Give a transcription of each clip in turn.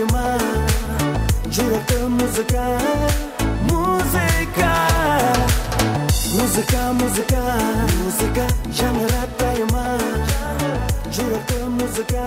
dayıma Yürekte muzika Muzika Muzika, muzika Muzika Şanırat dayıma Yürekte muzika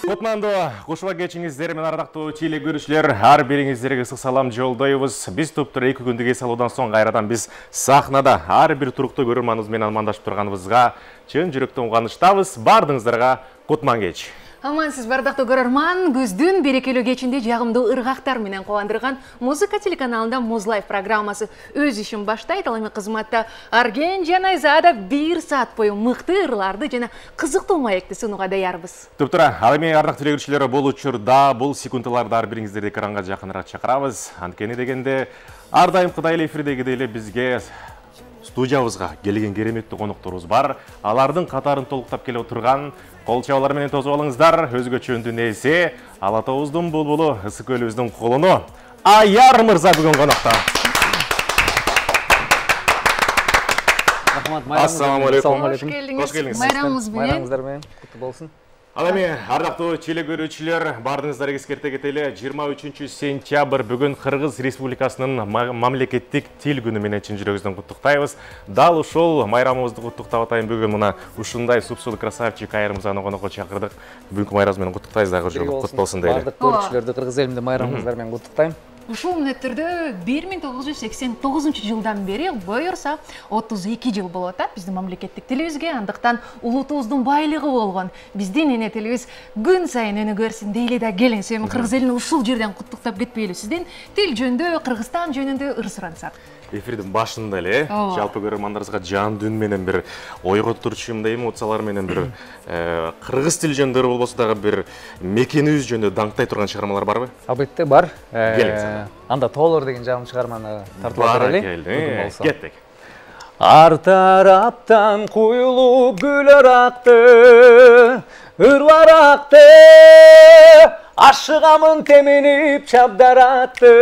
Отманды қошуа кечіңіздер мен ардақтуу теле көрушілер, ар бириңиздерге ысык салам жолдойбуз. Біз топтор 2 күндүк эс алуудан соң кайрадан біз сахнада ар бир туруктуу көрөрманыбыз менен амандашып турганыбызга чын жүрөктөн кубанычтабыз. Бардыңыздарга кутман кеч. Амансыз бардактуу көрөрман, күздүн берекелүү кечинде жагымдуу ыргактар менен кубандырган музыка телеканалында Muz Life программасы өз ишин баштайт. Ал эми кызматта Арген жана Айзада 1 саат бою мыкты ырларды жана кызыктуу маекти сунууга даярбыз. Туптура, ал эми ардактуу телегөрүүчүлөр, бул учурда, бул секундаларда ар бириңиздерди экранга жакыныраак чакырабыз. Анткени дегенде ар дайым кыдай эле эфирдегидей эле бизге студиябызга келген кереметтүү конокторубуз бар. Алардын катарын толуктап келе отурган кол чабалар менен тосуп алыңыздар. Өзгөчө үндүн ээси, Ала Тообуздун булбулу, Ысык көлүбүздүн кулуну Аяр мырза бүгүн конокто. Ассаламу алейкум. Кош келиңиз. Майрамыңыздар менен куттуу болсун. Ал эми ардактуу теле көрүүчүлөр, баарыңыздарды эскерте кетели. 23 сентябрь бүгүн Кыргыз Республикасынын мамлекеттик тил күнү менен чын жүрөгүбүздөн куттуктайбыз. Дал ушул майрамыбызды куттуктап атайын бүгүн мына ушундай супсулуу красавчик Аяр мырзаны конокко чакырдык. Бүгүнкү майрамыңыз менен куттуктайбыз дагы жолу кут болсун дейли. Бардык көрүүчүлөрдү Кыргыз элинде майрамыңыздар менен куттуктайм. Ушул мүнөттөрдө 1989 жылдан бери буюрса 32 жыл болуп атат биздин мамлекеттик тилибизге, андыктан улутубуздун байлыгы болгон биздин эне тилибиз күн сайын өнүгөрсүн дейли да келиңиз. Эми Кыргыз элин ушул жерден куттуктап кетпейли. Сиздин тил жөнүндө, Кыргызстан жөнүндө ыр сурансак. Эфирдин башында эле жалпы көрөрмандарыбызга жан дүн менен бир ойготурчу мындай эмоциялар менен бир кыргыз тили жөнүндө болбосо дагы бир мекенибиз жөнүндө даңктай турган чыгармалар барбы? Албетте бар. Анда Тоолор деген жагымдуу чыгарманы тартып алайлы. Кеттик. Ар тараптан куюлуп гүлөр акты, ырлар акты, ашыгамын теминип чабдаратты.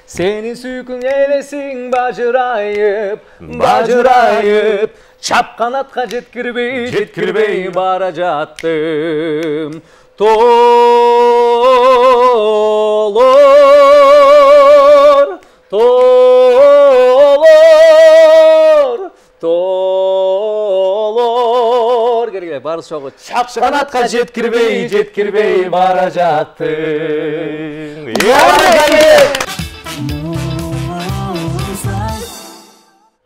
Сени сүйкүң элесиң бажырайып, бажырайып, чапканатка жеткирбей бара жаттым. Тоолор, тоолор, тоолор. Келгиле, барыс жогу чапканатка жеткирбей бара жаттым.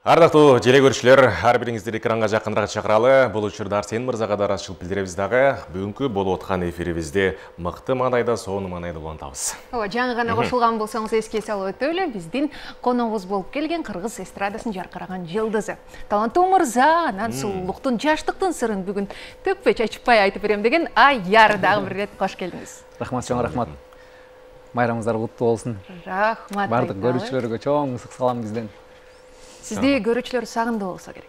Ардактуу теле көрүүчүлөр, ар бириңиздерди экранга жакыныраак чакыралы. Бул учурда Арсен мырзага да ырашчылык билдиребиз дагы. Бүгүнкү болуп аткан эфирибизде мыкты маанайда, сонун маанайда улантабыз. Жаңы гана кошулган болсоңуз эске салып өтөлү, биздин коногубуз болуп келген Кыргыз эстрадасын жаркыраган жылдызы. Таланттуу мырза, анан сулуулуктун, жаштыктын сырын бүгүн төкпөй чачпай айтып берем деген Аяр дагы бир рет кош келдиңиз. Рахмат, чоң рахмат. Майрамыңыздар куттуу болсун. Рахмат. Бардык көрүүчүлөргө чоң ысык салам бизден. Сизди көрүүчүлөр сагынды болсо керек.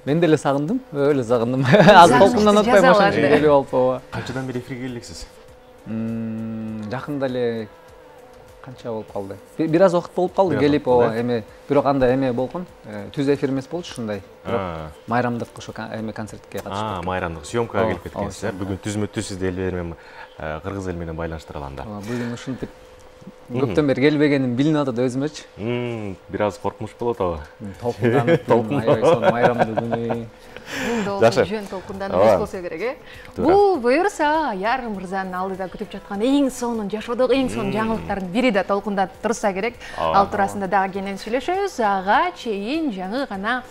Мен деле сагындым, өлө сагындым. Аз толкундан өтпөй машина келип алып. Канчадан бери эфирге келдиксиз? Жакында эле канча болуп калды? Бир аз убакыт болуп калды келип, эми бирок анда эме болгон, түз эфир эмес болчу ушундай. Майрамдык ошо эме концертке катышып. Майрамдык съемкага келип кеткенсиз. Бүгүн түзмө-түз сизди эл менен Кыргыз эл менен байланыштыралам да. Бүгүн ушинтип көптөн бери келбегеним билинип атат өзүмөчү. Бир аз коркунуч болот абы. Толкунданып, сонун майрамдын күнү. Жакшы. Жөн толкунданып болсо керек, э? Бул буюрса Аяр мырзанын алдыда күтүп жаткан эң сонун, жашоодогу эң сонун жаңылыктардын бири да толкундап турса керек. Ал туурасында дагы кенен сүйлөшөбүз. Ага чейин жаңы гана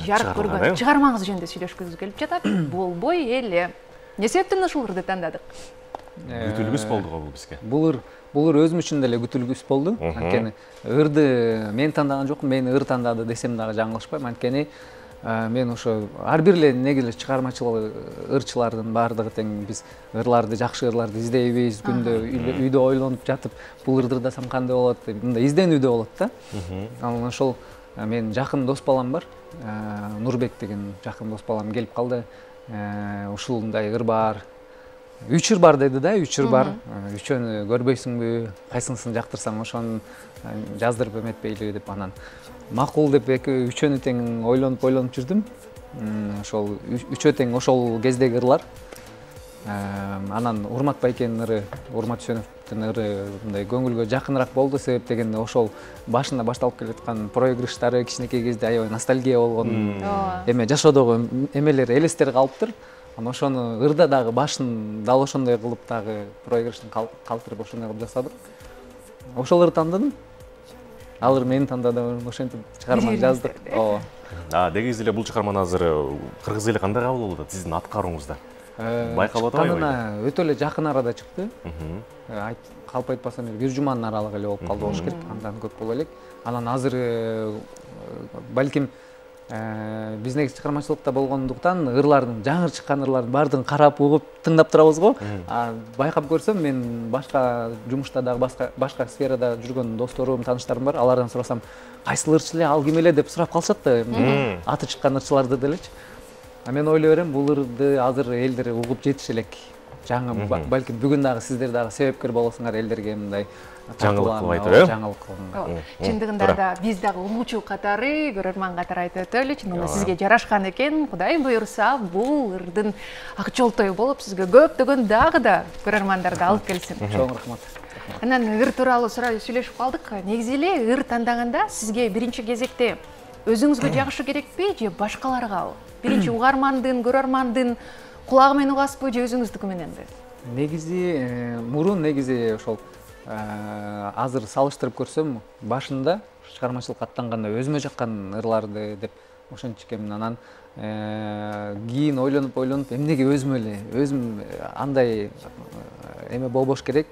жарык көргөн чыгармаңыз жөнүндө сүйлөшкүбүз келип жатат. Болбой эле. Не себептен ушул ырды тандадык? Күтүлгүс болду го бул бизге. Бул ыр өзүм үчүн деле күтүлгүс болду. Анткени ырды мен тандаган жокмун, мени ыр тандады десем дагы жаңылышпайм. Анткени мен ошо ар бир эле негизи чыгармачыл ырчылардын баардыгы тең биз ырларды, жакшы ырларды издейбиз. Күндө үйдө ойлонуп жатып, бул ырды ырдасам кандай болот деп мындай изденүүдө болот да. Ал ошол мен жакын дос балам бар. Нурбек деген жакын дос балам келип калды. Ушундай ыр бар. 3 ыр бар деди да, 3 ыр бар. Үчөөнү көрбөйсүңбү? Кайсынысын жактырсаң ошону жаздырып эметпейли деп анан макул деп үчөөнү тең ойлонуп жүрдүм. Ошол үчөө тең ошол кездеги ырлар. Анан Урмат Байкенин ыры, Урмат Шөнөптүн ыры мындай көңүлгө жакыныраак болду. Себеп дегенде ошол башында башталып келаткан проигрыштары кичинекей кезде аябай ностальгия болгон эме жашоодогу эмелер элестер калыптыр. Анан ошону ырда дагы башын дал ошондой кылып дагы проигрыштын калтырып ошондой кылып жасадык. Ошол ырды тандадым. Ал ыр мени тандады. Ошентип чыгарма жаздык. Дегиз эле бул чыгарманы азыр кыргыз эли кандай кабыл болуп атат сиздин аткарууңузда? Байкалып атабайбы? Чыкканына өтө эле жакын арада чыкты. Калп айтпасам эле 1 жуманын аралыгы эле болуп калды болуш керек. Андан көп боло элек. Анан азыр балким биз негизи чыгармачылыкта болгондуктан ырлардын жаңы чыккан ырлардын баардыгын карап угуп тыңдап турабыз го. Байкап көрсөм мен башка жумушта дагы башка сферада жүргөн досторум, тааныштарым бар. Алардан сурасам, кайсыл ырчы эле, ал ким эле деп сурап калышат да. Аты чыккан ырчыларды делечи. Мен ойлой берем, бул ырды азыр элдер угуп жетиш элек. Жаңы балким бүгүн дагы сиздер дагы себепкер болосуңар элдерге мындай жаңылык кылып айтып, жаңылык. Чындыгында да биз дагы угуучу катары, көрөрман катары айтып өтөлү. Чындыгында сизге жарашкан экен. Кудай буйрса, бул ырдын ак жолтою болуп сизге көптөгөн дагы да көрөрмандарды алып келсин. Чоң рахмат. Анан ыр тууралуу сүйлөшүп калдык. Негизи эле ыр тандаганда сизге биринчи кезекте өзүңүзгө жагышы керекпи же башкаларгабы? Биринчи угармандын, көрөрмандын кулагы менен угасызбы же өзүңүздүкү мененби? Негизи мурун ошол азыр салыштырып көрсөм, башында чыгармачылыкка аттанганда өзүмө жаккан ырларды деп ошентчикемин. Анан кийин ойлонуп эмнеге өзүм андай эме болбош керек.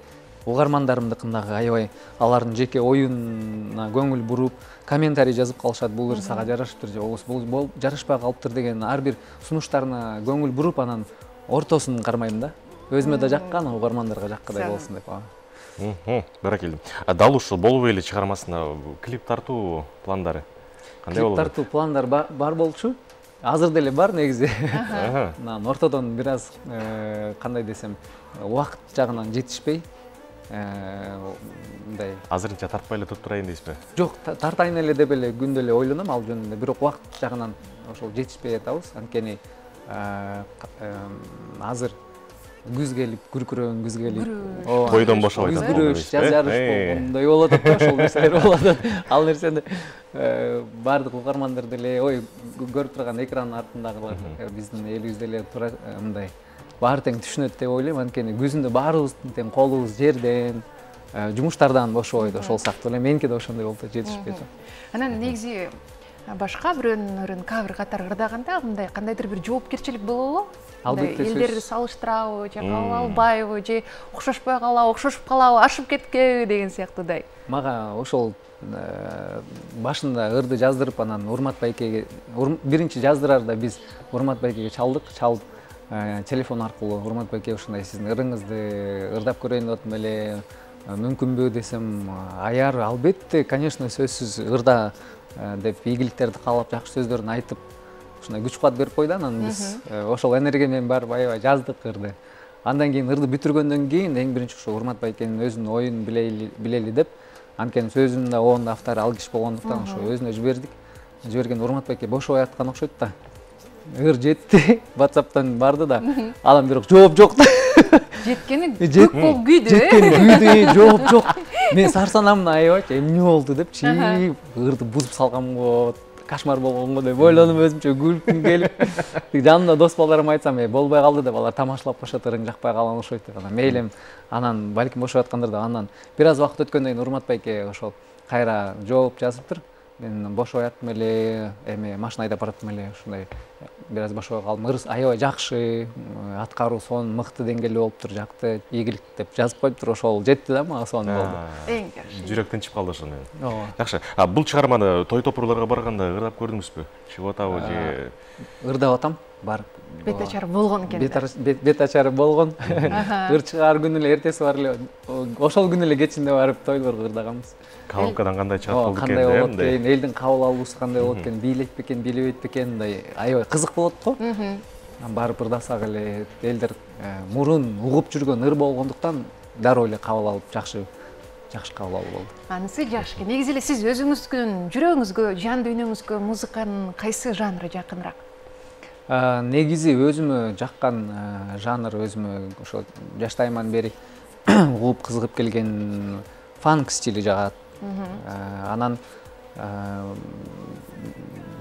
Угармандарымдыкындагы аябай алардын жеке оюна көңүл буруп, комментарий жазып калышат, бул ыр сага жарашыптыр же бул жарашпай калыптыр деген ар бир сунуштарына көңүл буруп, анан ортосун кармайм да. Өзүмө да жаккан, угармандарга жаккандай болсун деп. Баракелде. Дал ушул болбой эле чыгармасына клип тартуу пландары кандай болду? Клип тартуу пландар бар болчу. Азыр деле бар негизи. Ортодон бир аз кандай десем, убакыт жагынан жетишпей мындай азырынча тартпай эле туруп турайын дейсизби? Жок, тартайын эле деп эле күндө эле ойлоном ал жөнүндө. Бирок убакыт жагынан ошол жетишпей атабыз. Анткени азыр күз келип, күркүрөгөн күз келип, тойдон бошобой атат. Күрөш, жаз жарыш болгондой болуп атат, ошол нерселер болуп атат. Ал нерсени баардык угармандар деле, көрүп турган экранын артындагылар биздин элибизде эле тура мындай баары тең түшүнөт деп ойлойм. Анткени күзүндө баарыбыздын тең колубуз жерден, жумуштардан бошобойт. Ошол сыяктуу эле меники да ошондой болуп жетишпейт. Анан негизи башка бирөөнүн ырын кавер катары ырдаганда мындай кандайдыр бир жоопкерчилик болобу? Албетте элдерди салыштырабы, же кабыл албайбы, же окшошпой калабы, окшошуп калабы, ашып кеткеби деген сыяктуудай. Мага ошол башында ырды жаздырып, анан Урмат Байкеге биринчи жаздырарда биз Урмат Байкеге чалдык, телефон аркылуу Урмат Байке ушундай сиздин ырыңызды ырдап көрөйүн деп атам эле, мүмкүнбү десем, аяр албетте, конечно, сөзсүз ырда деп ийгиликтерди каалап, жакшы сөздөрүн айтып, ушундай күч кубат берип койду. Анан биз ошол энергия менен барып аябай жаздык ырды. Андан кийин ырды бүтүргөндөн кийин эң биринчи ошо Урмат Байкенин өзүнүн оюн билели деп, анткени сөзүнүн да оонун автору ал киши болгондуктан ошо өзүнө жибердик. Жиберген Урмат Байке бошобой аткан окшойт да. Ыр жетти, WhatsApp'тан барды да, анан бирок жооп жок. Жеткени көк болуп күйдү. Жеткени күйдү, жооп жок. Мен сарсанамын аябай, эмне болду деп, ырды бузуп салганго, кошмар болгонго деп ойлонуп өзүмчө күлкүм келип, жанымда дос балдарыма айтсам, болбой калды деп, алар тамашалап коюшат, ырың жакпай калган окшойт деп. Анан мейлим, анан балким бошоп аткандыр да, анан бир аз убакыт өткөндөн кийин Урмат Байке ошол кайра жооп жазыптыр. Мен бошобой аттым эле, машина айдап бараттым эле, ушундай бир аз бошобой калдым. Ыр аябай жакшы, аткаруу сонун мыкты деңгээлде болуптур, жакты, ийгилик деп жазып коюптур. Ошол жетти да мага, сонун болду. Эң жакшы. Жүрөк тынчып калды ошондо. Жакшы. Бул чыгарманы той топурларга барганда ырдап көрдүңүзбү? Чыгып атабы же? Ырдап атам, барып. Бет ачары болгон экен. Бет ачары болгон. Ыр чыгаар күнү эле эртеси бар эле, ошол күнү эле кечинде барып тойлорго ырдаганбыз. Коробкадан кандай чыгат болду экен? Кандай болот экен, элдин кабыл алуусу кандай болот экен, бийлейт бекен, бийлебейт бекен, мындай аябай кызык болот го. Барып ырдасак эле, элдер мурун угуп жүргөн ыр болгондуктан дароо эле кабыл алып, жакшы кабыл алуу болду. Анысы жакшы. Негизи эле сиз өзүңүздүн жүрөгүңүзгө, жан дүйнөңүзгө музыканын кайсы жанры жакыныраак? негизи өзүмө жаккан жанр, өзүмө ошо жаштайыман бери угуп кызыгып келген фанк стили жагат. Анан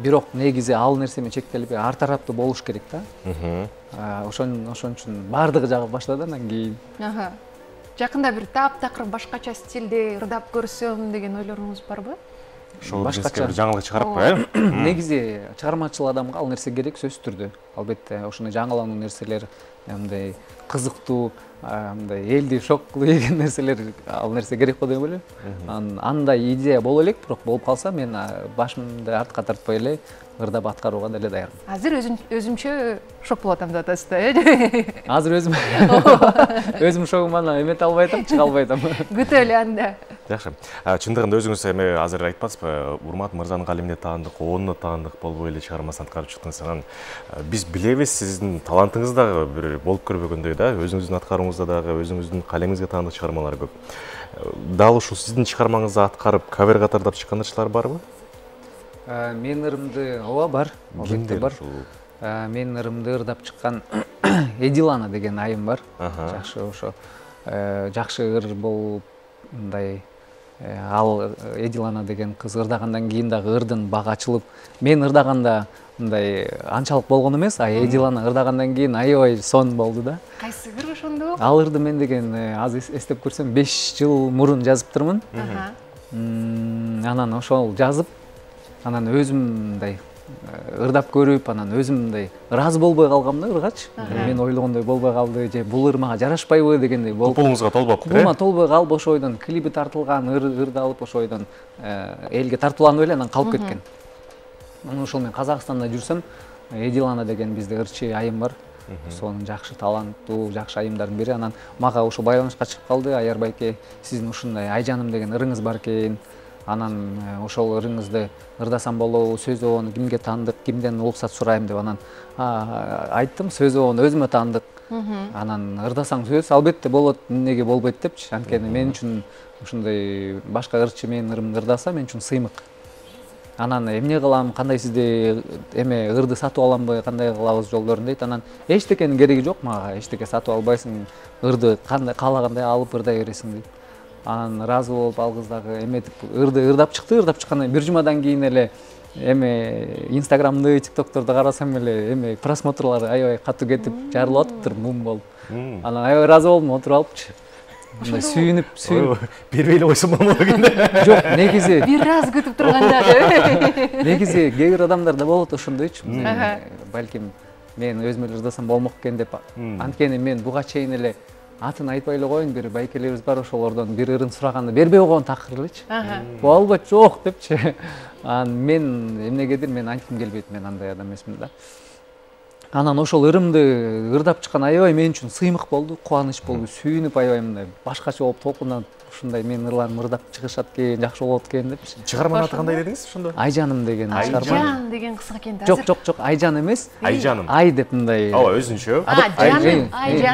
бирок негизи ал нерсеме чектелбей ар тараптуу болуш керек да. Ошон үчүн баардыгы жагып баштады анан кийин. Жакында бир таптакыр башкача стилде ырдап көрсөм деген ойлоруңуз барбы? Ошол башкача бир жаңылык чыгарып кой. Негизи чыгармачыл адамга ал нерсе керек, сөзсүз түрдө. Албетте ошондой жаңылануу нерселер, мындай кызыктуу, мындай элди шок кылган нерселер, ал нерсе керек го деп ойлойм. Андай идея боло элек, бирок болуп калса мен башымды артка тартпай эле ырдап аткарууга деле даярмын. Азыр өзүмчө шок болуп атам деп атасыз да. Азыр өзүм шогум эмете албай атам, чыга албай атам. Күтө эле анда. Жакшы. Чындыгында өзүңүз эми азыр айтпасызбы, Урмат мырзанын калемине таандык, оонуна таандык болбой эле чыгармасын аткарып чыктыңыз. Анан биз билебиз, сиздин талантыңыз дагы бир болуп көрбөгөндөй да, өзүңүздүн аткарууңузда дагы өзүңүздүн калемиңизге таандык чыгармалар көп. Дал ушул сиздин чыгармаңызды аткарып, кавер катардап чыккан ырчылар барбы? Мен ырымды, ооба бар, албетте бар. Мен ырымды ырдап чыккан Эдилана деген айым бар. Жакшы ошо жакшы ыр болуп, мындай ал Эдилана деген кыз ырдагандан кийин дагы ырдын бага ачылып, мен ырдаганда мындай анчалык болгон эмес, Эдилана ырдагандан кийин аябай сон болду да. Кайсы ыр ошондо? Ал ырды мен деген азыр эстеп көрсөм 5 жыл мурун жазыптырмын. Анан ошол жазып, анан өзүм мындай ырдап көрүп, анан өзүм мындай ыраазы болбой калгам да ыргачы. Мен ойлогондой болбой калды, же бул ыр мага жарашпайбы дегендей болуп. Купулуңузга толбоптур. Купулума толбой калып, ошо ойдон клиби тартылган, ырды алып ошо ойдон элге тартууланып эле анан калып кеткен. Анан ошол мен Казакстанда жүрсөм, Эдилана деген бизде ырчы айым бар. Сонун жакшы таланттуу, жакшы айымдардын бири. Анан мага ошо байланышка чыгып калды. Аяр байке, сиздин ушундай Айжаным деген ырыңыз бар экен. Анан ошол ырыңызды ырдасам болобу, сөз обону кимге таандык, кимден уруксат сурайм деп анан айттым, сөз обону өзүмө таандык. Анан ырдасаң сөз албетте болот, эмнеге болбойт депчи. Анткени мен үчүн ушундай башка ырчы менин ырымды ырдаса мен үчүн сыймык. Анан эмне кылам, кандай сизде эме ырды сатып аламбы, кандай кылабыз жолдорун дейт. Анан эчтекенин кереги жок мага, эчтеке сатып албайсың, ырды кандай каалагандай алып ырдай бересиң дейт. Анан ыраазы болуп ал кыз дагы эметип ырды ырдап чыкты. Ырдап чыккандан бир жумадан кийин эле эме Инстаграмды, ТикТокторду карасам эле эме просмотрлар аябай катуу кетип жарылып атыптыр, мум болуп. Анан аябай ыраазы болдум, отуруп алыпчы. Мындай сүйүнүп бербей эле койсом болмок экен да. Жок, негизи бир раз күтүп турганда. Негизи кээ бир адамдарда болот ошондойчу. Балким мен өзүм эле ырдасам болмок экен деп. Анткени мен буга чейин эле атын айтпай эле коеюн, бир байкелерибиз бар, ошолордон бир ырын сураганда бербей койгон такыр элечи. Болбойт, жок депчи. Мен эмнегедир мен антким келбейт, мен андай адам эмесмин да. Анан ошол ырымды ырдап чыккан аябай мен үчүн сыймык болду, кубаныч болду, сүйүнүп аябай мындай башкача болуп толкунданып ушундай менин ырларым ырдап чыгышат экен, жакшы болот экен депчи. Чыгарманын аты кандай дедиңиз ошондо? Айжаным деген чыгарма. Айжан деген кыз экен да. Жок, Айжан эмес. Айжаным. Ай деп мындай. Ооба, өзүнчө.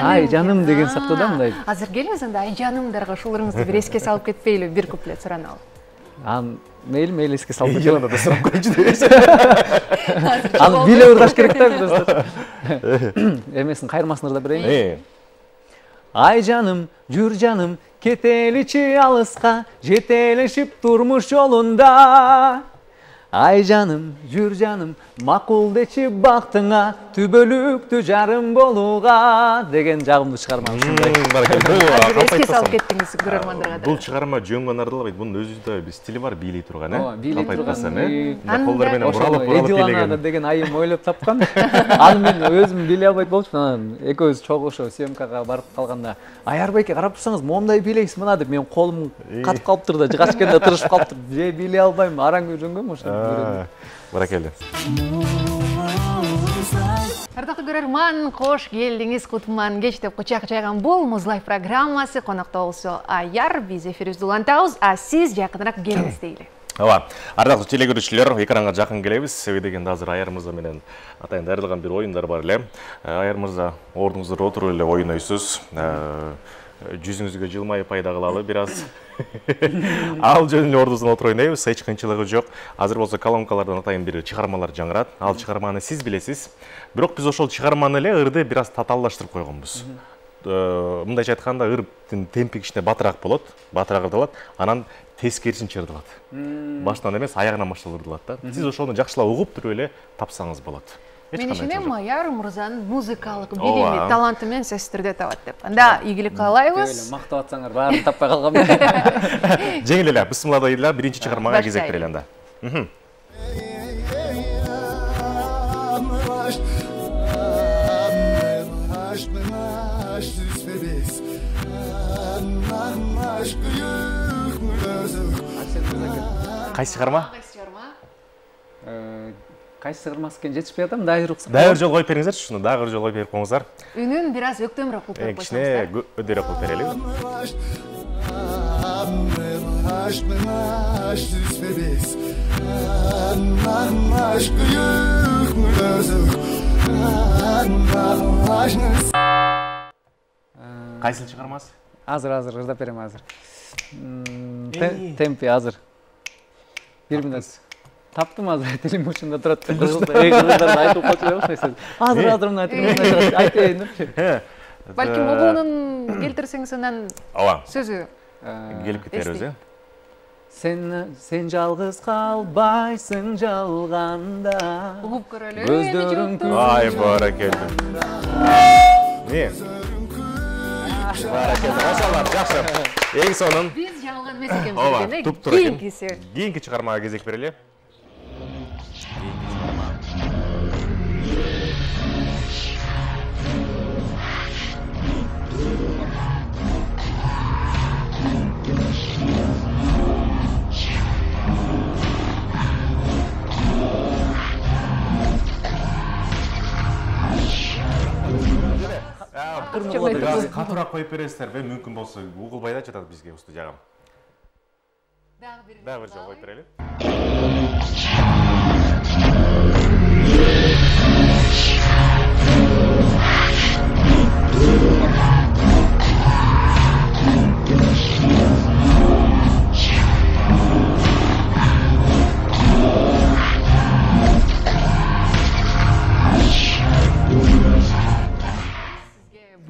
Айжаным деген сыяктуу да мындай. Азыр келиңиз анда Айжанымдарга ушул ырыңызды бир эске салып кетпейлиби, бир куплет сураналы. Мейли эске салып кетем. Айжанды сурап койчу дебесиз. Аны биле ырдаш керек да достор. Эмесин кайырмасын ырдап берейин. Айжаным, жүр жаным, кетеличи алыска, жетелешип турмуш жолунда. Айжаным, жүр жаным, макул дечи бактыңа, түбөлүктүү жарым болууга деген жагымдуу чыгарма ушундай. Азыр эске салып кеттиңиз көрөрмандарга да. Бул чыгарма жөнгөн ардылабайт, бунун өзүндө бир стили бар, бийлей турган, бийлей турган. Колдор менен буралып Эдилана деген айым ойлоп тапкан. Аны мен өзүм бийлей албайт болчумун. Анан экөөбүз чогуу ошо съемкага барып калганда, Аярбайке карап турсаңыз, момундай бийлейсиз мына деп мен колум катып калыптыр да, жыгачкенде тырышып калыптыр. Же бийлей албайм, араң үйрөнгөм ошо. Баракелде. Ардактуу көрөрман, кош келдиңиз Кутман кеч деп кучак жайган бул Муз Лайф программасы. Конокто болсо Аяр, биз эфирибизди улантабыз, а сиз жакыныраак келиңиз дейли. Ооба, ардактуу телекөрүүчүлөр, экранга жакын келебиз. Себеби дегенде азыр Аяр мырза менен атайын даярдалган бир оюндар бар эле. Аяр мырза, ордуңузда отуруп эле ойнойсуз. жүзүңүзгө жылмайып пайда кылалы бир аз. Ал жөнү эле ордусуна отуруп ойнойбуз, эч кыйынчылыгы жок. Азыр болсо колонкалардан атайын бир чыгармалар жаңырат. Ал чыгарманы сиз билесиз. Бирок биз ошол чыгарманы эле ырды бир аз татаалдаштырып койгонбуз. Мындайча айтканда ырдын темпи кичине батыраак болот, батыраак ырдалат, анан тескерисинче ырдалат. Башынан эмес, аягынан баштап ырдалат да. Сиз ошону жакшылап угуп туруп эле тапсаңыз болот. Мен ишенем, Майар мырзанын музыкалык билими, таланты менен сестерде табат деп. Анда ийгилик каалайбыз. Мактап атсаңар, баарын таппай калгам. Жеңил эле, бисмилла дейли, биринчи чыгармага кезек берели анда. Кайсы чыгарма? Кайсы чыгармасы экен жетишпей атам, дагы бир уксак. Дагы бир жол коюп бериңизерчи, шуну дагы бир жол коюп берип коюңуздар. Үнүн бир аз өктөмүрөөк кылып берип койсоңуздар. Кичине өдөөрөөк кылып берели. Кайсыл чыгармасы? Азыр ырдап берем азыр. Темпи азыр. Бир минут. Таптым азыр, тилим учунда турат. Кызылдарды айтып койчу болсойсуз. Азыр мына айтып айтайын депчи. Балким обунун келтирсеңиз анан сөзү келип кетербиз, э? Sen жалгыз калбайсың жалганда. Угуп көрөлү. Көздөрүң Ай, баракелде. Не? Баракелде. Машалла, жакшы. Эң сонун. Биз жалган эмес экенбиз. Кийинкиси. Кийинки чыгармага кезек берели. Катыраак коюп бересиздерби, мүмкүн болсо угулбай да жатат бизге студияга. Дагы бир жол коюп берели.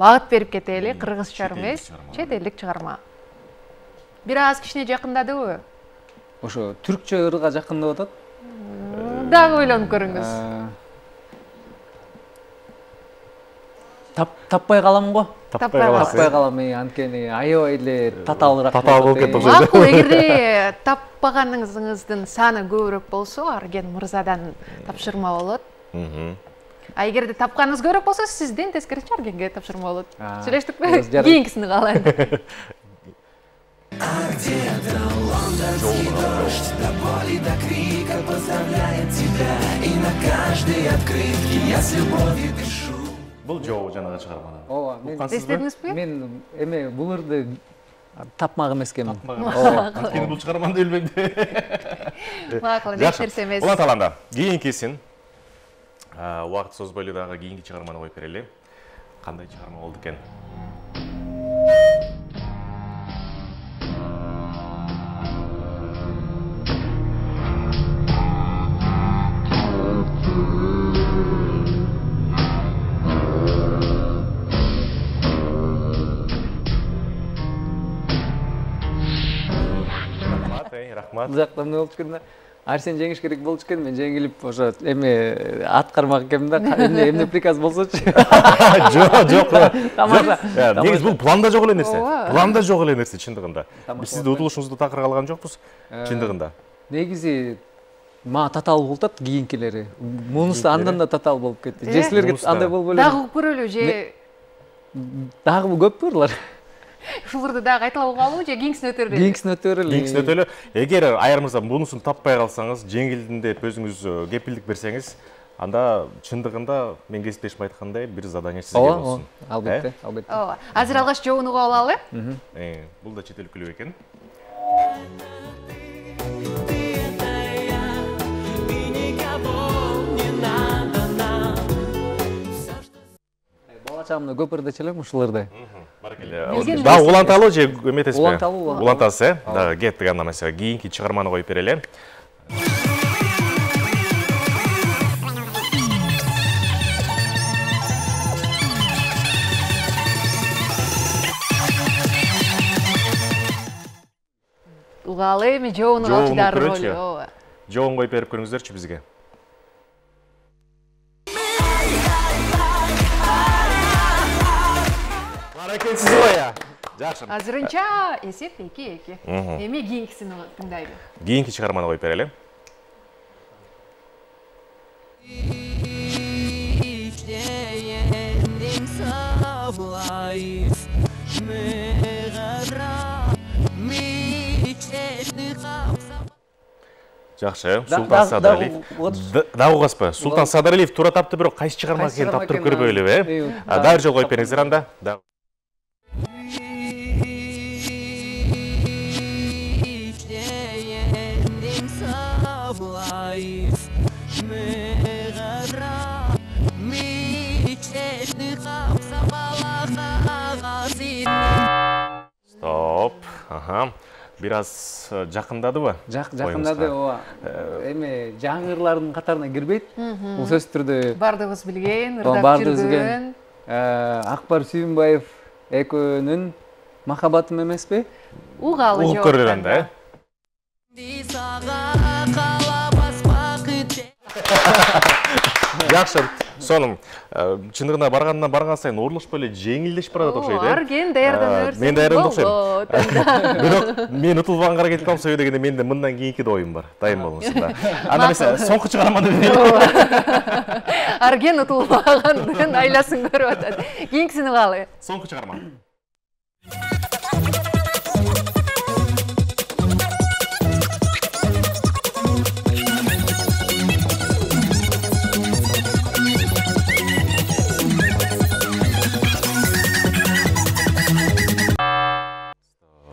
Багыт берип кетели, кыргызча эмес, чет элдик чыгарма. Бир аз кичине жакындадыбы? Ошо түркчө ырга жакындап атат. Дагы ойлонуп көрүңүз. Таппай калам го. Таппай калам, анткени аябай эле татаалыраак. Татаал болуп кетти. Макул, эгерде таппаганыңыздын саны көбүрөөк болсо, Арген мырзадан тапшырма болот. А эгерде тапканыңыз көбүрөөк болсо, сизден тескерисинче Аргенге тапшырма болот. Сүйлөштүкпү? Кийинкисин каалайын. Бул жоо жанагы чыгарманы. Ооба, эстедиңизби? мен эме бул ырды тапмак эмес экенмин. Анткени бул чыгарманы билбейм. Макул, эч нерсе эмес. Улан таланда, кийинкисин убакыт созбойлу дагы кийинки чыгарманы коюп берели. Кандай чыгарма болду экен? Рахмат. Бул жакта эмне болуп жүргөн? Арсен жеңиш керек болчу экен, мен жеңилип ошо эме аткармак экенмин да. Эмне приказ болсочу. Жок. Негизи бул планда жок эле нерсе. Планда жок эле нерсе чындыгында. Биз сизди утулушуңузду такыр калган жокпуз. Чындыгында. Негизи мага татаал болуп атат кийинкилери. Мунусу андан да татаал болуп кетти. Же силерге андай болбой эле. Дагы көрөлү же дагы көппү булар? Ушуларды дагы айтылып калабы же кийинкисин өтөрөлү? Кийинкисин өтөрөлү. Эгер Айар мырза мунусун таппай калсаңыз, жеңилдин деп өзүңүз кепилдик берсеңиз, анда чындыгында мен кесиптешим айткандай бир задание сизге болсун. Албетте. Ооба. Азыр алгач жоонугу алалы. Бул да чет эл күлүп экен. Бала чагымда көп ырдачу элем ушуларды. Да, уланталы же эметесизби? Уланталы. Улантасы, э? Да, кеттик анда маселе. Кийинки чыгарманы коюп берели. Угалы эми жоонун алчыдар ролу. Жоон коюп берип көрүңүздөрчү бизге. Баракетсиз бая. Жакшы. Азырынча эсеп 2-2. Эми кийинкисин тыңдайлы. Кийинки чыгарманы коюп берели. Жакшы, Султан Садаралиев. Да угаспы. Султан Садаралиев туура тапты, бирок кайсы чыгарма экенин таптырып көрбөйлүбү, э? Дагы бир жолу коюп бериңиздер анда. Стоп. Ага. Бир аз жакындадыбы? Жакындады, ооба. Эми жаңырлардын катарына кирбейт. Бул сөзсүз түрдө бардыгыбыз билген, ырдап жүргөн. Акбар Сүйүнбаев экөөнүн махаббатым эмеспи? Угалы жок. Угуп көрөлү анда, э? Жакшы. Сонун чындыгында барган сайын оорулушпай эле жеңилдешип барат окшойт, э? Арген даярданып мен даярданып окшойм. Бирок мен утулбаганга аракет кылам сөйдө дегенде менде мындан кийинки да оюм бар. Дайын болуңуз да. Анда эмесе соңку чыгарманы берели. Арген утулбагандын айласын көрүп атат. Кийинкисин угалы. Соңку чыгарма.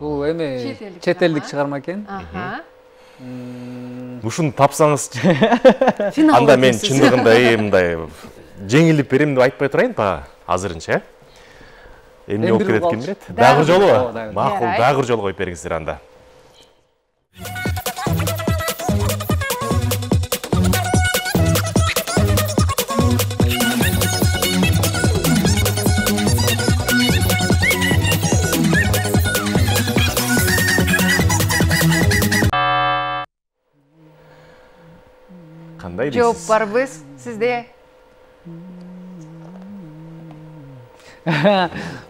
Бул эми чет элдик чыгарма экен. Ушуну тапсаңыз, анда мен чындыгында мындай жеңилип берем деп айтпай турайын па азырынча. Эмне болуп кетет ким билет? Дагы жолу. Макул, дагы жолу коюп бериңиздер анда. Кандай дейсиз? Жооп барбыз сизде.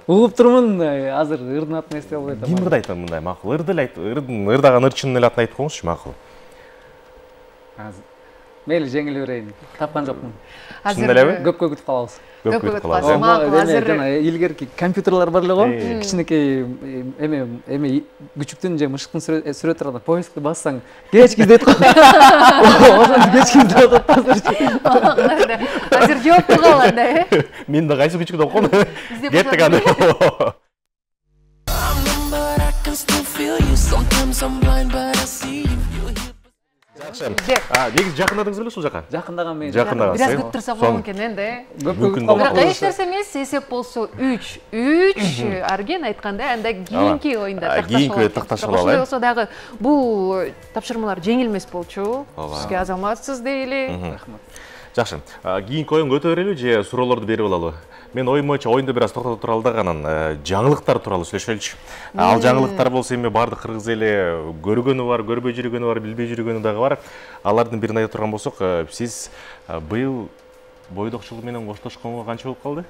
Угуп турмун, азыр ырдын атын эстей албай атам. Ким ырдайт мындай макул? Ырды эле айт, ырдаган ырчынын эле атын айтып коюңузчу макул. Мейли жеңиле берейин. Тапкан жокмун. Чын элеби? Көпкө күтүп калабыз. Көп күтүп калабыз. Макул, азыр жана илгерки компьютерлер бар эле го. Кичинекей эми күчүктүн же мышыктын сүрөттөрүн поисктти бассаң, кечки издейт го. Ошондо кечки издеп атат азыр. Азыр жооп калганда, э? Мен да кайсы күчүктү окуйм. Кеттик анда. Негизи жакындадыңыз беле ушул жака? Жакындаган мен. Жакындаган. Бираз күттүрсөк болмок экен энди. Көпкө Бирок эч нерсе эмес, эсеп болсо 3-3. Арген айткандай, анда кийинки оюнда такташып алалы. Ошондой болсо дагы бул тапшырмалар жеңилмес болчу. Сизге азаматсыз дейли. Рахмат. Жакшы. Кийинки оюнга өтө берели же суроолорду берип алалы? Мен оюм боюнча оюнду бир аз токтото туралы дагы анан жаңылыктар тууралуу сүйлөшөлүчү. Ал жаңылыктар болсо эми баардык кыргыз эли көргөнү бар, көрбөй жүргөнү бар, билбей жүргөнү дагы бар. Алардын бирин айта турган болсок, сиз быйыл бойдокчулук менен коштошконго канча болуп калды?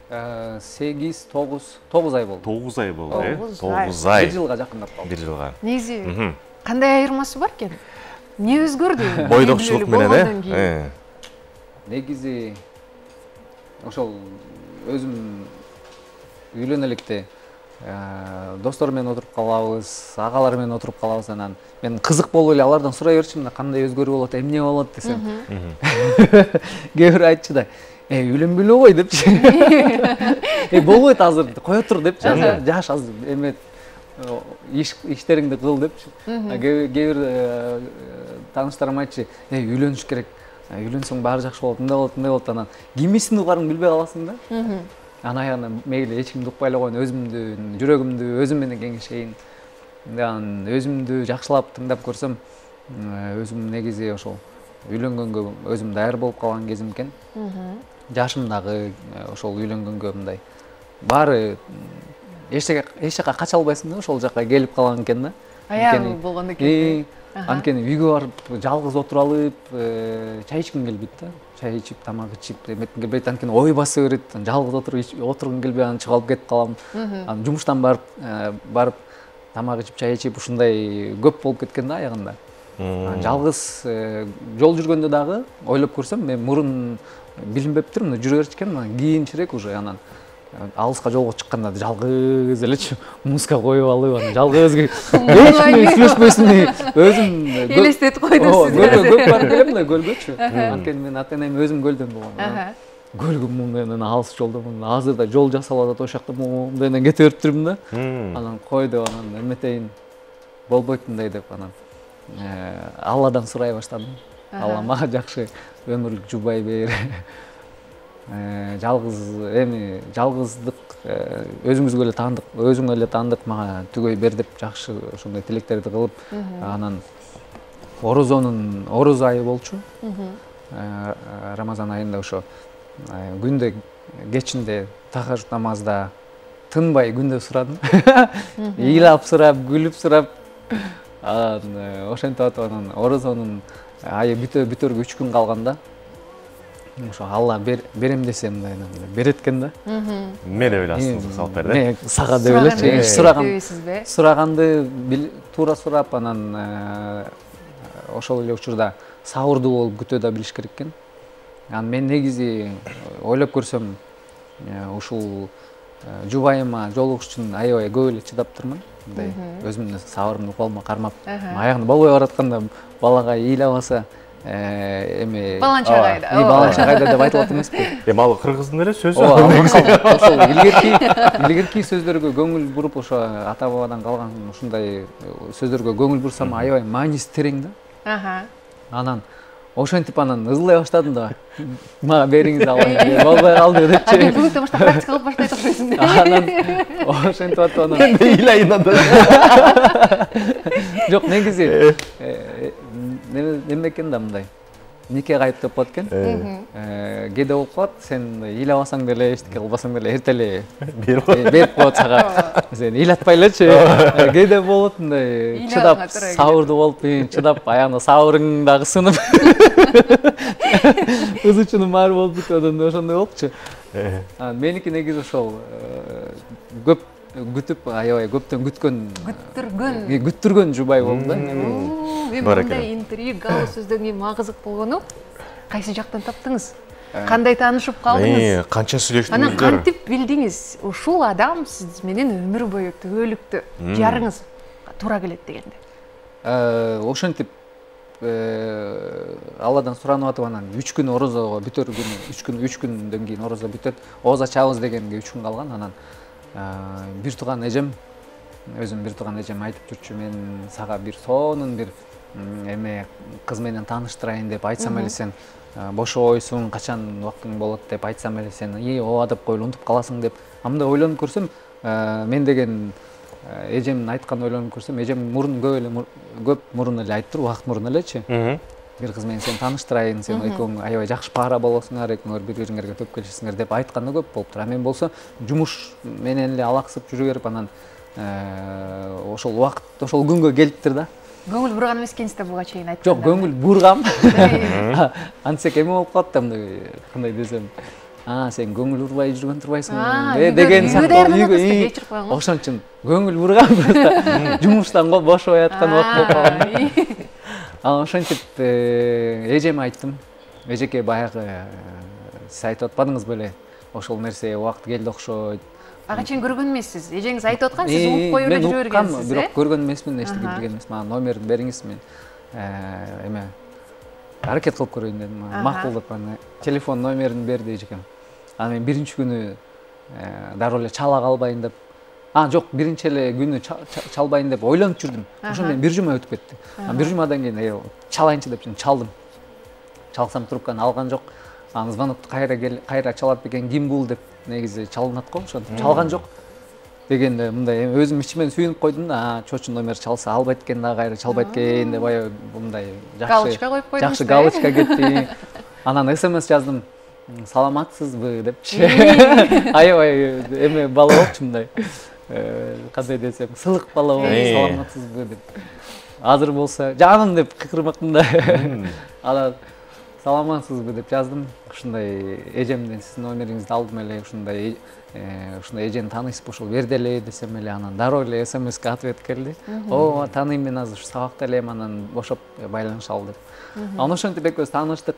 8-9 ай болду. 9 ай болду, э? 9 ай. 1 жылга жакындап калды. 1 жылга. Негизи кандай айырмасы бар экен? Не өзгөрдү? Бойдокчулук менен, э? Негизи ошол өзүм үйлөнө электе достор менен отуруп калабыз, агалар менен отуруп калабыз, анан мен кызык болуп эле алардан сурай берчимин, кандай өзгөрүү болот, эмне болот десем. Кээ бир айтчу да, үйлөнбөйлү кой депчи. Болбойт азыр, кое тур депчи. Жаш азыр эме иштериңди кыл депчи. Кээ бир тааныштарым айтчу, үйлөнүш керек. Үйлөнсөң баары жакшы болот, мындай болот, анан кимисин угарын билбей каласың да. анан аягында мейли эч кимди укпай эле коеюн, өзүмдүн жүрөгүмдү өзүм менен кеңешейин. Анан өзүмдү жакшылап тыңдап көрсөм, өзүм негизи ошол үйлөнгөнгө өзүм даяр болуп калган кезим экен. Жашым дагы ошол үйлөнгөнгө мындай баары эч жака кача албайсың да, ошол жака келип калган экен да. Аягы болгондо экен. Анткени үйгө барып жалгыз отура алып, чай ичким келбейт да. Чай ичип, тамак ичип эметким келбейт. Анткени ой баса берет. Жалгыз отургум келбей, анан чыгып алып кетип калам. Анан жумуштан барып тамак ичип, чай ичип ушундай көп болуп кеткен да аягында. Жалгыз жол жүргөндө дагы ойлоп көрсөм, мен мурун билинбептир, мына жүрө берчү экен, кийинчерээк уже анан алыска жолго чыкканда жалгыз элечи музыка коюп алып, анан жалгыз эч менен сүйлөшпөсүн өзүм элестетип койду сизди. Көп барып келем мына көлгөчү. Анткени мен ата-энем өзүм көлдөн болгон. Көлгө мындай алыс жолдомун. Азырда жол жасалып атат, ошол жакта мындай кете бериптирмин да. Анан койду, анан эметейин болбойт мындай деп анан Алладан сурай баштадым. Алла мага жакшы өмүрлүк жубай бер. Жалгыздык өзүңүзгө эле таандык, өзүңө эле таандык мага түгөй бер деп жакшы ошондой тилектерди кылып, анан Орозо айы болчу. Рамазан айында ошо күндө кечинде тахажжуд намазда тынбай күндө сурадым. Ыйлап сурап, күлүп сурап, ошентип атып анан Орозонун айы бүтөргө 3 күн калганда ошо Алла берем десе мындай берет экен да. Мен деп эле астыңызга салып берди. Мен сага деп элечи. Сураганды туура сурап, анан ошол эле учурда саурду болуп күтө да билиш керек экен. Анан мен негизи ойлоп көрсөм, ушул жубайыма жолугуш үчүн аябай көп эле чыдаптырмын. Мындай өзүмдүн сабырымды колума кармап, аягында болбой баратканда балага ыйлабаса баланчагайда деп айтылат эмеспи? Ал кыргыздын эле сөзү. Ошол илгерки сөздөргө көңүл буруп, ошо ата бабадан калган ушундай сөздөргө көңүл бурсам аябай мааниси терең да. Анан ошентип анан ызылдай баштадым да. Мага бериңиз алайын, болбой калды депчи. Бүгүнтө баштап практика кылып баштайт окшойсуң. Анан ошентип атып анан. Мен де ыйлайын анда. Жок, негизи неме экен да мындай. Нике кайып деп коет экен. Кээде болуп калат, сен ыйлабасаң деле, эчтеке кылбасаң деле эрте эле берип коет сага. Сен ыйлатпай элечи. Кээде болот мындай чыдап, сабырдуу болуп, чыдап, аягында сабырың дагы сынып. Ызычуну маар болуп бүтөт, ошондой болупчу. Меники негизи ошол көп күтүп, аябай көптөн күттүргөн жубай болду да. Мен мындай интригалуу сөздөн кийин мага кызык болгону, кайсы жактан таптыңыз? Кандай таанышып калдыңыз? Канча сүйлөштүңүздөр? Анан кантип билдиңиз ушул адам сиз менен өмүр бою түгөлүктүү жарыңыз туура келет дегенде? Ошентип Алладан суранып атып, анан 3 күн орозого бүтөр күнү, 3 күндөн кийин орозо бүтөт. Ооз ачабыз дегенге 3 күн калган. Анан бир тууган эжем, өзүм бир тууган эжем айтып жүрчү, мен сага бир сонун бир эме кыз менен тааныштырайын деп айтсам эле сен бошобойсуң, качан убактың болот деп айтсам эле сен ооба деп коюп унутуп каласың деп. Анда ойлонуп көрсөм, мен деген эжемдин айтканын ойлонуп көрсөм, эжем көп мурун эле айттыр, убакыт мурун элечи. Бир кыз менен сени тааныштырайын, сен экөөң аябай жакшы пара болосуңар, экөөңөр бири-бириңерге көп келишесиңер деп айтканы көп болуптур. Мен болсо жумуш менен эле алаксып жүрө берип, анан ошол убакыт, ошол күнгө келиптир да. Көңүл бурган эмес экенсиз да буга чейин айтканда. Жок, көңүл бургам. Антсек эме болуп калат да, мындай кандай десем, сен көңүл урбай жүргөн турбайсың деген сыяктуу. Ошон үчүн көңүл бургам, просто жумуштан бошобой аткан убакыт болуп калган. Анан ошентип эжеме айттым. Эжеке, баягы сиз айтып атпадыңыз беле, ошол нерсе убакыт келди окшойт. Ага чейин көргөн эмессиз. Эжеңиз айтып аткан, сиз укпой эле жүрө бергенсиз. Мен бирок көргөн эмесмин, эчтеке билген эмесмин. Мага номерди бериңиз, мен эме аракет кылып көрөйүн дедим. Макул деп анан телефон номерин берди эжекем. Анан мен биринчи күнү дароо эле чала калбайын деп, жок, биринчи эле күнү чалбайын деп ойлонуп жүрдүм. Ошон менен бир жума өтүп кетти. Бир жумадан кийин чалайынчы деп чалдым. Чалсам трубканы алган жок. анан звонокту кайра чалат бекен, ким бул деп негизи чалынат го, ошентип чалган жок дегенде мындай өзүм ичимен сүйүнүп койдум да, чочун номер чалса албайт экен да, кайра чалбайт экен деп аябай мындай галочка коюп койдуңуз. Жакшы галочка кетти. Анан СМС жаздым. Саламатсызбы депчи. Аябай эме бала болчу мындай. Кандай десем, сылык бала болуп, саламатсызбы деп. Азыр болсо, жаным деп кыкырмакмын да. Анан саламатсызбы деп жаздым. Ушундай эжемден сиздин номериңизди алдым эле, ушундай эжени таанайсызбы, ошол берди эле десем эле, анан дароо эле СМСке ответ келди. О, тааныйм, мен азыр сабакта элем, анан бошоп байланышалы деп. Анан ошентип экөөбүз тааныштык.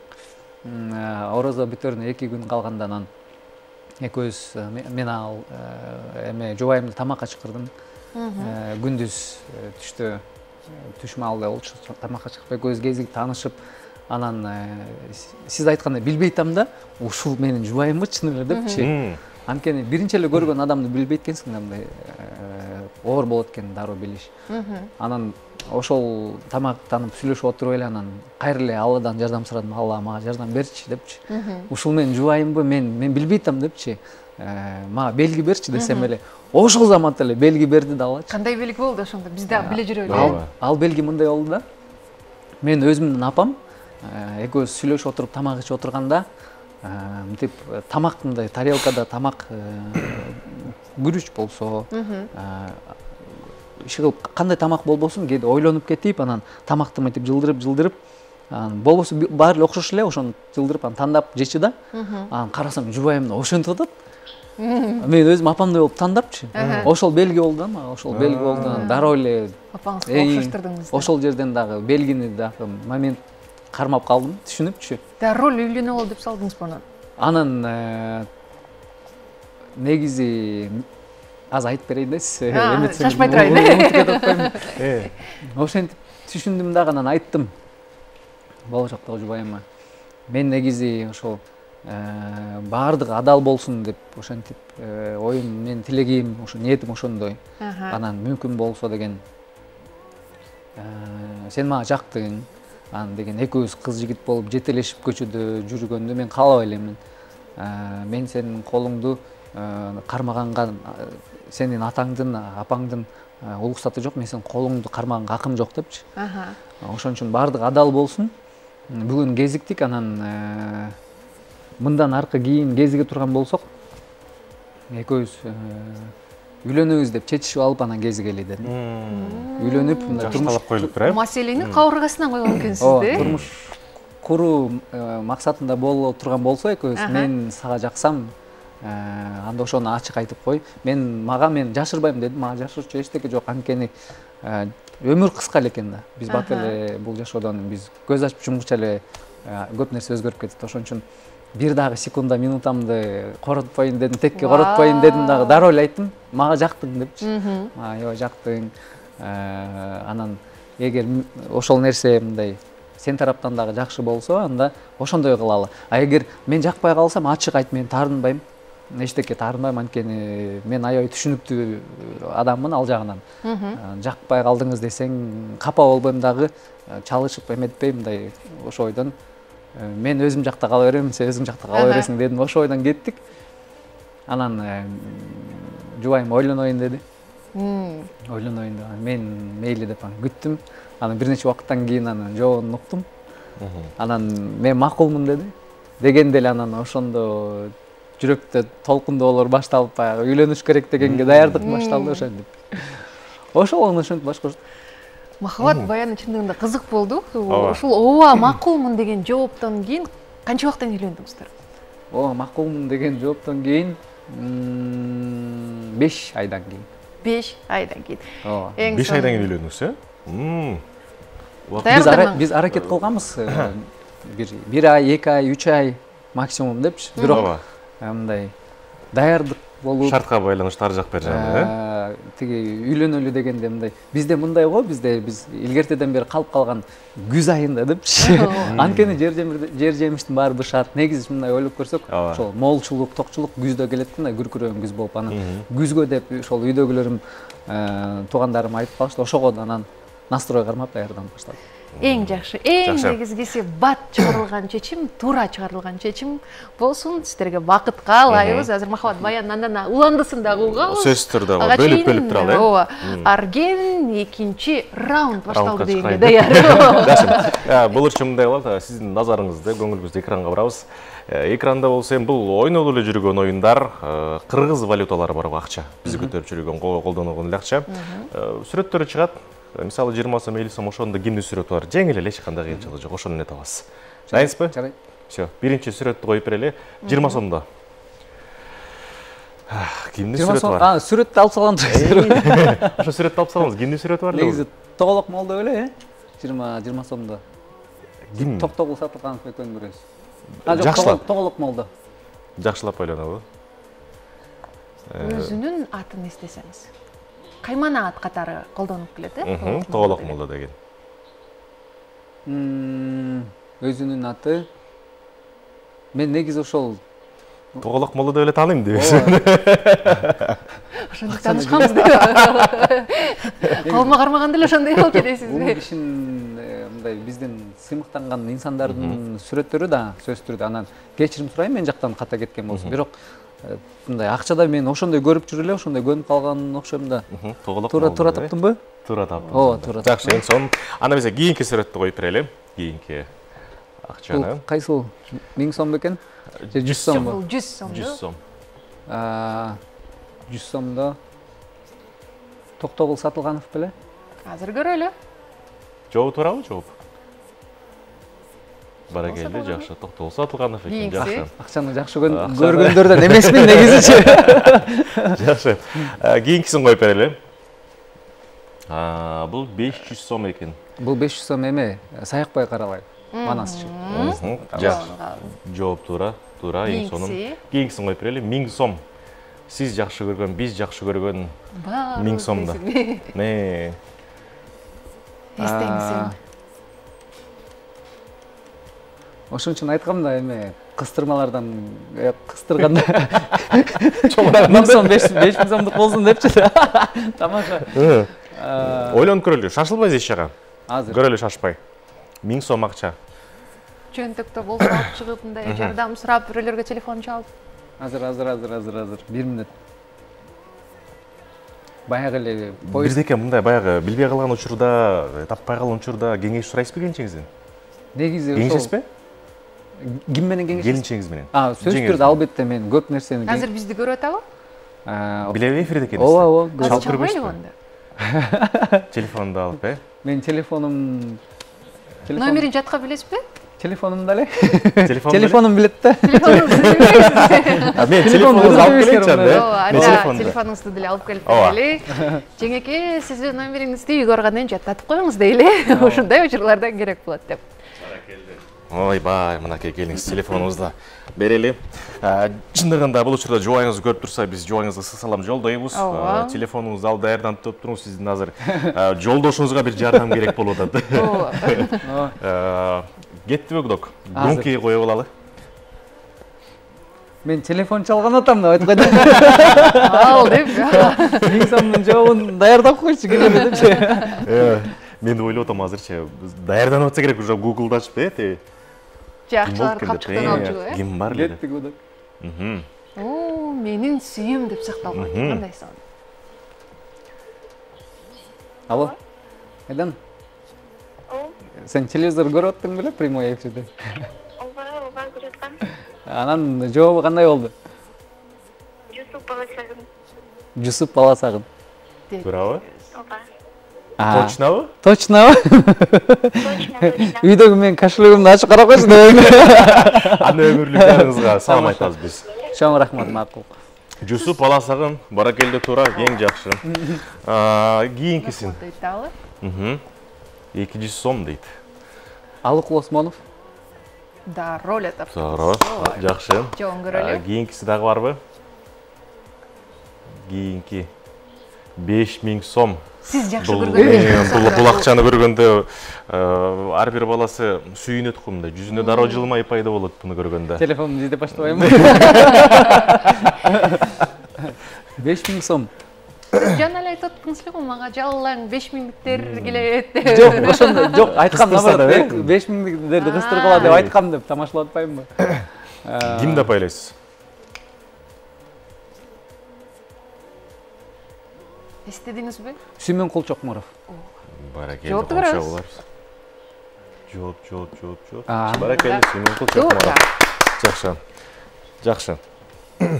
Орозо бүтөрүнө 2 күн калганда анан экөөбүз мен ал эме жубайымды тамакка чакырдым. Күндүз түштө түш маалда болчу, тамакка чыгып экөөбүз кезип таанышып, анан сиз айткандай билбей атам да, ушул менин жубайымбы чын эле депчи. Анткени биринчи эле көргөн адамды билбейт экенсиң, мындай оор болот экен дароо билиш. Анан ошол тамактанып сүйлөшүп отуруп эле анан кайра эле Алладан жардам сурадым, Алла мага жардам берчи депчи. Ушул менин жубайымбы, мен билбей атам депчи. Мага белги берчи десем эле, ошол заматта эле белги берди да Алла. Кандай белги болду ошондо? Биз дагы биле жүрөлү. Ал белги мындай болду да. Мен өзүмдүн апам экөөбүз сүйлөшүп отуруп тамак ичип отурганда, мынтип тамак мындай тарелкада тамак күрүч болсо, иши кандай тамак болбосун, кээде ойлонуп кетип, анан тамакты мынтип жылдырып, болбосо баары эле окшош эле, ошону жылдырып, анан тандап жечи да. Анан карасам жубайымда ошентип атат. Мен өзүм апамдай болуп тандапчы. Ошол белги болду да мага, ошол белги болду. Анан дароо эле апаңызга окшоштурдуңуз. Ошол жерден дагы белгини дагы момент кармап калдым, түшүнүпчү. Дароо үйлөнө болду деп салдыңызбы анан? Анан негизи аз айтып берейин да сиз. Шашпай турайын. Ошентип түшүндүм дагы, анан айттым болочоктогу жубайыма. Мен негизи ошол баардыгы адал болсун деп ошентип оюм, мен тилегим, ошо ниетим ошондой. Анан мүмкүн болсо деген сен мага жактың, анан деген экөөбүз кыз жигит болуп жетелешип көчөдө жүргөндү мен каалабай элемин. Мен сенин колуңду кармаганга, сенин атаңдын, апаңдын уруксаты жок, мен сенин колуңду кармаганга акым жок депчи. Ошон үчүн баардыгы адал болсун. Бүгүн кезиктик, анан мындан аркы кийин кезиге турган болсок, экөөбүз үйлөнөбүз деп чечишип алып анан кезигели дедим. Үйлөнүп, мындай турмуш коюлуп тура. Маселени кабыргасынан койгон экенсиз да. Турмуш куруу максатында боло турган болсо экөөбүз, мен сага жаксам, анда ошону ачык айтып кой. Мен жашырбайм дедим. Мага жашырчу эчтеке жок. Анткени өмүр кыска экен да. Биз бат эле бул жашоодон биз көз ачып жумгуча эле көп нерсе өзгөрүп кетет. Ошон үчүн бир дагы секунда минутамды коротпойн дедим, текке коротпойн дедим дагы, дароо эле айттым. Мага жактың депчи. Аябай жактың. Анан эгер ошол нерсе мындай сен тараптан дагы жакшы болсо, анда ошондой кылалы. А эгер мен жакпай калсам, ачык айт, мен таарынбайм. Эчтеке таарынбайм, анткени мен аябай түшүнүктүү адаммын ал жагынан. Жакпай калдыңыз десең, капа болбойм дагы, чалышып эметпейм, мындай ошо ойдон. Мен өзүм жакта кала берем, сен өзүң жакта кала бересиң дедим. Ошо ойдон кеттик. Анан жубайым ойлоноюн деди. Ойлоноюн деп, мен мейли деп күттүм. Анан бир нече убакыттан кийин анан жообун уктум. Анан мен макулмун деди. Дегенде эле анан ошондо жүрөктө толкундоолор башталып, баягы үйлөнүш керек дегенге даярдык башталды ошентип. Ошол ошентип башкарып. Махабат баяны чындыгында кызык болду. Ушул ооба макулмун деген жооптон кийин канча убакыттан кийин үйлөндүңүздөр? Ооба макулмун деген жооптон кийин 5 айдан кийин. 5 айдан кийин. Ооба. 5 айдан кийин үйлөндүңүз, Биз аракет кылганбыз. 1 ай, 2 ай, 3 ай максимум депчи. Бирок мындай даярдык болуп, шартка байланыштуу ар жак бер жагында, тиги үйлөнөлү дегенде мындай бизде мындай го, биз илгертеден бери калып калган күз айында депчи. Анткени жер жемиштин баары бышат. Негизи мындай ойлоп көрсөк, ошол молчулук, токчулук күздө келет да, күркүрөгөн күз болуп, анан күзгө деп ошол үйдөгүлөрүм, туугандарым айтып калышты. Ошого анан настрой кармап даярданып баштадым. Эң жакшы, эң негизгиси бат чыгарылган чечим, туура чыгарылган чечим болсун. Сиздерге бакыт каалайбыз. Азыр Махабат Баян андан уландысын дагы угабыз. Сөзсүз түрдө бөлүп туралы, э? Ооба. Арген экинчи раунд башталды дегенге даяр. Жакшы. Бул учурда мындай болот, сиздин назарыңызды, көңүлүңүздү экранга бурабыз. Экранда болсо эми бул ойнолуп эле жүргөн оюндар, кыргыз валюталары бар акча. Биз көтөрүп жүргөн колдонулган эле акча. Сүрөттөрү чыгат. Мисалы 20 сом, 50 сом ошондо кимдин сүрөтү бар? Жеңил эле, эч кандай кыйынчылык жок. Ошону эле табасыз. Дайынсызбы? Жарайт. Всё, биринчи сүрөттү коюп берели. 20 сомдо. Кимдин сүрөтү бар? Сүрөттү алып салган турасызбы? Ошо сүрөттү алып саламыз. Кимдин сүрөтү бар? Негизи Тоголок молдо эле, 20 сомдо. Ким? Токтогул Сатылганов экөөнү көрөбүз. Жакшылап. Тоголок молдо. Жакшылап ойлонобу? Өзүнүн атын эстесеңиз. Каймана ат катары колдонуп келет, э? Тоголок молдо деген. Өзүнүн аты. Мен негизи ошол Тоголок молдо деп эле тааныйм дейбиз. Ошондо таанышканбыз деп. Колума кармаганда эле ошондой болуп кетесизби? Бул кишинин мындай биздин сыймыктанган инсандардын сүрөттөрү да сөзсүз түрдө. Анан кечирим сурайм мен жактан ката кеткен болсо. Бирок мындай акчада мен ошондой көрүп жүрүп эле, ошондой көнүп калган окшойм да. Туура таптымбы? Туура таптым. Ооба, туура. Жакшы, эң сонун. Анда биз кийинки сүрөттү коюп берели. Кийинки акчаны. Кайсыл? 1000 сом бекен? 100 сомбу? Бул 100 сом. 100 сом. 100 сомдо Токтогул Сатылганов беле? Азыр көрөлү. Жооп туурабы, жооп? Баракелде, жакшы. Токтогул Сатылганов экен, жакшы. Акчаны жакшы көргөндөрдөн эмесмин негизичи. Жакшы. Кийинкисин коюп берели. Бул 500 сом экен. Бул 500 сом эме? Саякбай Каралай. Манасчы. Жакшы. Жооп туура, эң сонун. Кийинкисин коюп берели. 1000 сом. Сиз жакшы көргөн, биз жакшы көргөн 1000 сомдо. Не. Эстеңиз. Ошон үчүн айткам да эме кыстырмалардан кыстырганда 1000 сом 5000 сомдук болсун депчи. Тамаша. Ойлонуп көрөлү. Шашылбайсыз эч жака. Азыр. Көрөлү шашпай. 1000 сом акча. Чөнтөктө болсо алып чыгып мындай жардам сурап бирөөлөргө телефон чалып. Азыр. 1 мүнөт. Баягы эле Бирдеке мындай баягы билбей калган учурда, таппай калган учурда кеңеш сурайсызбы келинчеңизден? Негизи Кеңешесизби? Ким менен кеңешесиз? Келинчеңиз менен. Сөзсүз түрдө албетте мен көп нерсени. Азыр бизди көрүп атабы? Билеби эфирде экенбиз. Ооба. Чалып көрбөйсүзбү? Телефонду алып, Мен телефонум Номерин жатка билесизби? Телефонум дале. Телефонум билет да. Телефонуңузду билбейсизби? Мен телефонуңузду алып келейинчи анда. Ооба, телефонуңузду деле алып келип берели. Жеңеке, сиздин номериңизди үйгө баргандан кийин жаттатып коюңуз дейли. Ушундай учурлардан керек болот деп. Ойбай, мынакей келиңиз, телефонуңузду берели. Чындыгында бул учурда жубайыңызды көрүп турса, биз жубайыңызга ысык салам жолдойбуз. Телефонуңузду алып даярданып туруңуз, сиздин азыр жолдошуңузга бир жардам керек болуп атат. Кеттиби док? Гонки коюп алалы. Мен телефон чалган атам деп айтып койдум. Ал деп. 1000 сомдун жообун даярдап койчу келеби депчи. Мен ойлоп атам азырчы даярданып атса керек, уже Google'да ачып, Жакчылар капчыктан алып жүргөн, э? Ким бар эле? Кеттик удак. Оо, менин сүйүм деп сакталган. Кандай сон? Алло. Айдан. Сен телевизор көрүп аттың беле, прямой эфирде? Ооба, көрүп аткам. Анан жообу кандай болду? Жусуп Баласагын. Туурабы? Ооба. Точнобу? Точно. Үйдөгү мен кошелегимди ачып карап койчу деп. Аны өмүрлүктөрүңүзгө салам айтабыз биз. Чоң рахмат, макул. Жусуп Баласагын, баракелде туура, эң жакшы. Кийинкисин. 200 сом дейт. Алыкул Осмонов. Да, роль атап. Туура, жакшы. Жоң көрөлү. Кийинкиси дагы барбы? Кийинки 5000 сом. Сиз жакшы көргөн. Бул акчаны көргөндө ар бир баласы сүйүнөт кумда, жүзүнө дароо жылмай пайда болот буну көргөндө. Телефонумду издеп баштабайбы? 5000 сом. жана эле айтып атпыңыз эле го мага жалаң 5000диктер келет. Жок, ошондой жок, айткам наоборот 5000диктерди кыстыргыла деп айткам деп тамашалап атпаймынбы? Кимди апайлайсыз? Эстедиңизби? Сүймөн Кулчокмуров. Баракелде. Жоопту көрөбүз. Жооп. Баракелде, Сүймөн Кулчокмуров. Жакшы.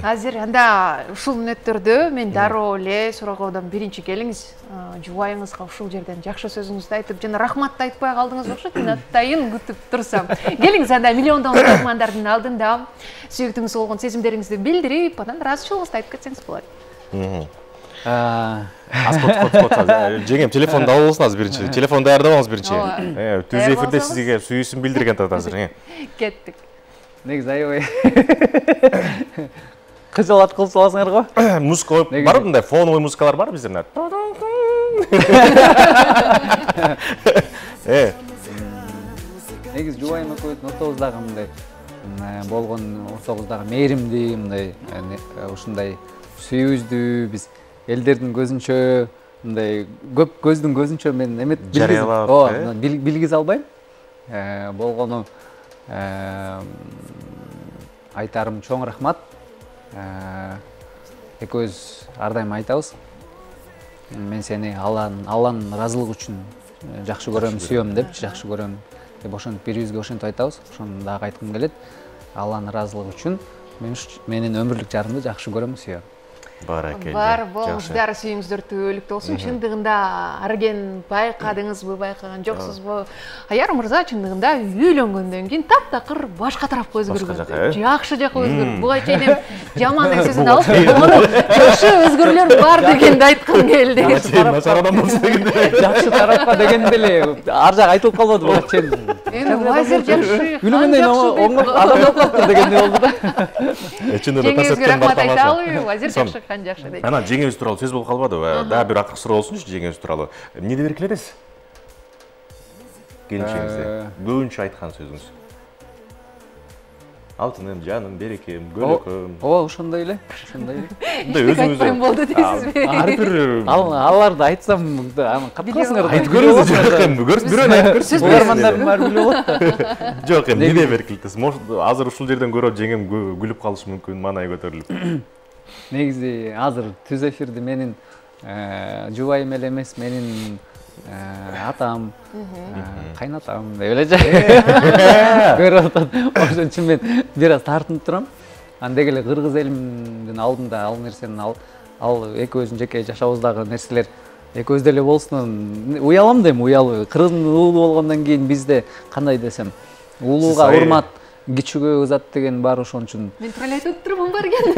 Азыр анда ушул мүнөттөрдө мен дароо эле суроодон биринчи келиңиз. Жубайыңызга ушул жерден жакшы сөзүңүздү айтып, жана рахматты айтпай калдыңыз окшойт. Мен атайын күтүп турсам. Келиңиз анда миллиондогон көрөрмандардын алдында сүйүктүүңүз болгон сезимдериңизди билдирип, анан ыраазычылыгыңызды айтып кетсеңиз болот. Жеңем телефонду алып алсын азыр биринчи. Телефон даярдап алыңыз биринчи. Түз эфирде сизге сүйүүсүн билдирген тат азыр. Кеттик. Негизи аябай кыжалат кылып саласыңар го. Музыка бар мындай фоновый музыкалар бар биздерде. Негизи жубайым экөөбүздүн ортобуздагы мындай болгон ортобуздагы мээримдүү мындай ушундай сүйүүбүздү биз элдердин көзүнчө мындай көп көздүн көзүнчө мен эмет билгизе албайм. Болгону айтарым чоң рахмат. Экөөбүз ар дайым айтабыз. Мен сени Алланын ыраазылыгы үчүн жакшы көрөм, сүйөм деп, жакшы көрөм деп ошентип бири-бирибизге ошентип айтабыз. Ошону дагы айткым келет. Алланын ыраазылыгы үчүн менин өмүрлүк жарымды жакшы көрөм, сүйөм. Баракелде. Бар болуңуздар, сүйүңүздөр түбөлүктүү болсун. Чындыгында Арген байкадыңызбы, байкаган жоксузбу? Аяр мырза чындыгында үйлөнгөндөн кийин таптакыр башка тарапка өзгөргөн. Жакшы жакка өзгөрдү. Буга чейин жаман сөзүн алып, жакшы өзгөрүүлөр бар дегенди айткым келди. Начар адам болсо дегенде. Жакшы тарапка дегенде эле ар жак айтылып калбады буга чейин. Эми азыр жакшы. Үйлөнгөндөн оңгоп адам болуп калды дегенде болду да. Чындыгында тасаттан башталган. Азыр жакшы жакшы дейт. Анан жеңебиз тууралуу сөз болуп калбадыбы? Дагы бир акыркы суроо болсунчу жеңебиз тууралуу. Эмнеди беркиледиз? Келинчегиңизде көбүнчө айткан сөзүңүз. Алтыным, жаным, берекем, көлөкөм. Ооба, ошондой эле. Мындай өзүңүз болду дейсизби? ар бир аларды айтсам, аны каткыласыңар. айтып көрүңүз, жок эми, бирөөнү айтып көрсөңүз. Угармандардын баары билип болот да. Жок эми, эмне беркилдиз? Азыр ушул жерден көрөп жеңем күлүп калышы мүмкүн, маанай көтөрүлүп. Негизи азыр түз эфирди менин жубайым эле эмес, менин атам, кайнатам деп эле көрүп атат. Ошон үчүн мен бир аз тартынып турам. Андек эле кыргыз элимдин алдында ал нерсени ал экөөбүздүн жеке жашообуздагы нерселер экөөбүздө эле болсун. Уялам дейм, уялуу. Кыргыздын уулу болгондон кийин бизде кандай десем, уулууга урмат, кичүүгө ызат деген бар, ошон үчүн. Мен тууралуу айтып турмун барген.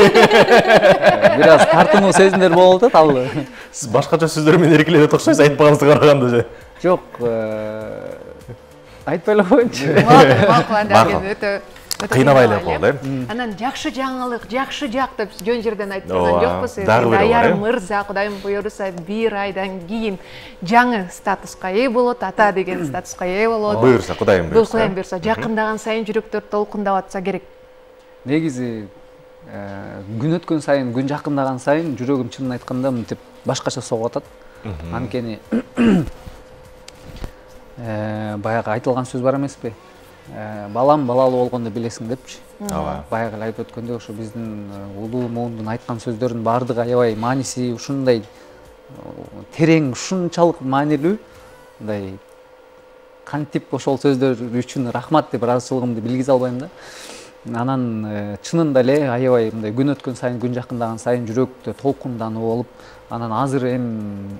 Бир аз тартынуу сезимдер болуп атат ал. Сиз башкача сөздөр менен эркеленип окшойсуз, айтпаганыңызга караганда же. Жок, айтпай эле коеюнчу. Макул, анда кыйнабай эле коелу, Анан жакшы жаңылык, жакшы жак деп жөн жерден айтып турган жокпуз. Аяр мырза, Кудайым буйруса, бир айдан кийин жаңы статуска ээ болот, ата деген статуска ээ болот. Буйруса, Кудайым буйруса. Кудайым буйруса, жакындаган сайын жүрөктөр толкундап атса керек. Негизи күн өткөн сайын, күн жакындаган сайын жүрөгүм чынын айтканда мынтип башкача согуп атат. Анткени баягы айтылган сөз бар эмеспи? Балам балалуу болгондо билесиң депчи. Баягы эле айтып өткөндөй, ошо биздин улуу муундун айткан сөздөрүнүн баардыгы аябай мааниси ушундай терең, ушунчалык маанилүү. Мындай кантип ошол сөздөр үчүн рахмат деп ыраазычылыгымды билгизе албайм да. Анан чынында эле аябай мындай күн өткөн сайын, күн жакындаган сайын жүрөктө толкундануу болуп, анан азыр эми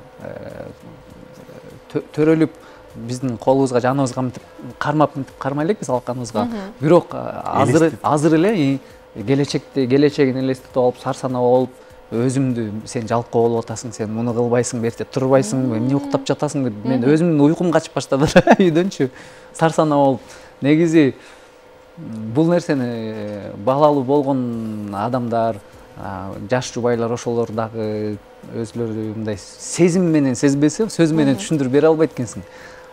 төрөлүп биздин колубузга, жаныбызга мынтип кармай элекпиз алканыбызга. Бирок азыр эле келечегин элестетип алып, сарсанаа болуп, өзүмдү сен жалкоо болуп атасың, сен муну кылбайсың, берте турбайсың, эмне уктап жатасың деп мен өзүмдүн уйкум качып баштады үйдөнчү. Сарсанаа болуп, негизи бул нерсени балалуу болгон адамдар, жаш жубайлар ошолор дагы өзлөрү мындай сезим менен сезбесе, сөз менен түшүндүрүп бере албайт экенсиң.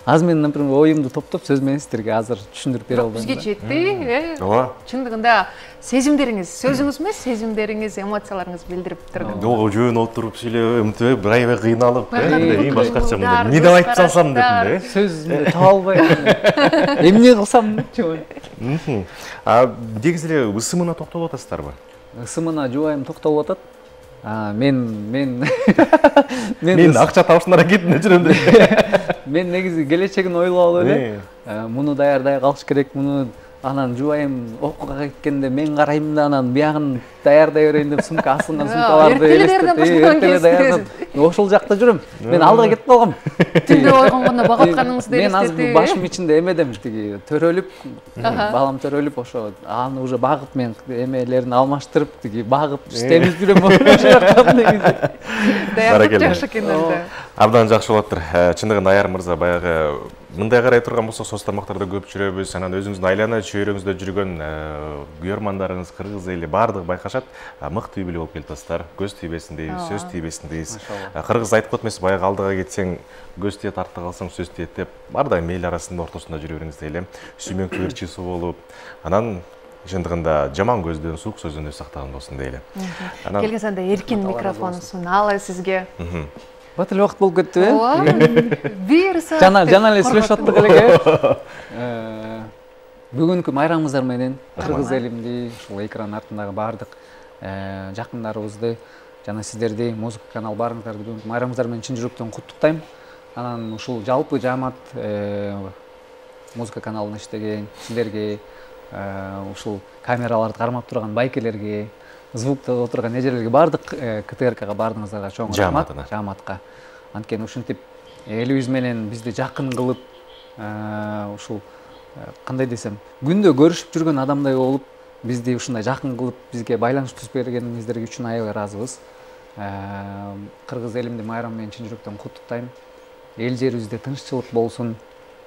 азыр мен например оюмду топтоп сөз менен сиздерге азыр түшүндүрүп бере албайм. Бизге жетти. Ооба. Чындыгында сезимдериңиз, сөзүңүз эмес, сезимдериңиз, эмоцияларыңыз билдирип турган. Ого жөн отуруп сүйлөп, эмтип, бир аябай кыйналып, эми башкача мындай. Не деп айтып салсам дедим да. Сөзүмдү таба албай эмне кылсам депчи. Негизи эле ысымына токтолуп атасыздарбы? Ысымына жубайым токтолуп атат. Мен акча табыштын аракетинде жүрөм деп. Мен негизи келечегин ойлоп алып эле. Муну даярдай калыш керек, муну анан жубайым окууга кеткенде мен карайм да анан биягын даярдай берейин деп сумка асылган сумкаларды элестетип, ошол жакта жүрөм. Мен алдыга кетип калгам. Түндө ойгонгондо бага атканыңызды элестетип. Мен азыр башым ичинде эмедем, тиги төрөлүп, балам төрөлүп, ошо аны уже багып мен эмелерин алмаштырып, тиги багып иштемиз жүрөм ошол жакта негизи. Даярдык жакшы экен эле. Абдан жакшы болоптур. Чындыгында Аяр мырза баягы мындай карай турган болсок, соц тармактарда көп жүрөбүз. Анан өзүңүздүн айлана чөйрөңүздө жүргөн күйөрмандарыңыз, кыргыз эли бардыгы байкашат. Мыкты үй бүлө болуп келатасыздар. Көз тийбесиндейбиз, сөз тийбесиндейбиз. Кыргыз айтып атпайсыз, баягы алдыга кетсең көз тиет, артта калсаң сөз тиет деп, ар дайым эл арасында ортосунда жүрө бериңиз дейли. Сүймөктүү ырчысы болуп, анан чындыгында жаман көздөн, суук сөздөн өз сактаган болсун дейли. Келген санда эркин микрофон суналай сизге. Бат эле убакыт болуп кеттиби? Ооба. Бир саат. Жана эле сүйлөшүп аттык эле. Бүгүнкү майрамыңыздар менен кыргыз элимди, ушул экран артындагы бардык жакындарыбызды жана сиздерди, музыка канал баарыңыздарды бүгүнкү майрамыңыздар менен чын жүрөктөн куттуктайм. Анан ушул жалпы жаамат музыка каналында иштеген сиздерге, ушул камераларды кармап турган байкелерге, звукта отурган эжелерге, бардык КТРКга бардыгыңыздарга чоң рахмат. Жааматка. Анткени ушинтип элибиз менен бизди жакын кылып, ушул кандай десем, күндө көрүшүп жүргөн адамдай болуп, бизди ушундай жакын кылып, бизге байланыш түзүп бергениңиздерге үчүн аябай ыраазыбыз. Кыргыз элимди майрам менен чын жүрөктөн куттуктайм. Эл жерибизде тынччылык болсун,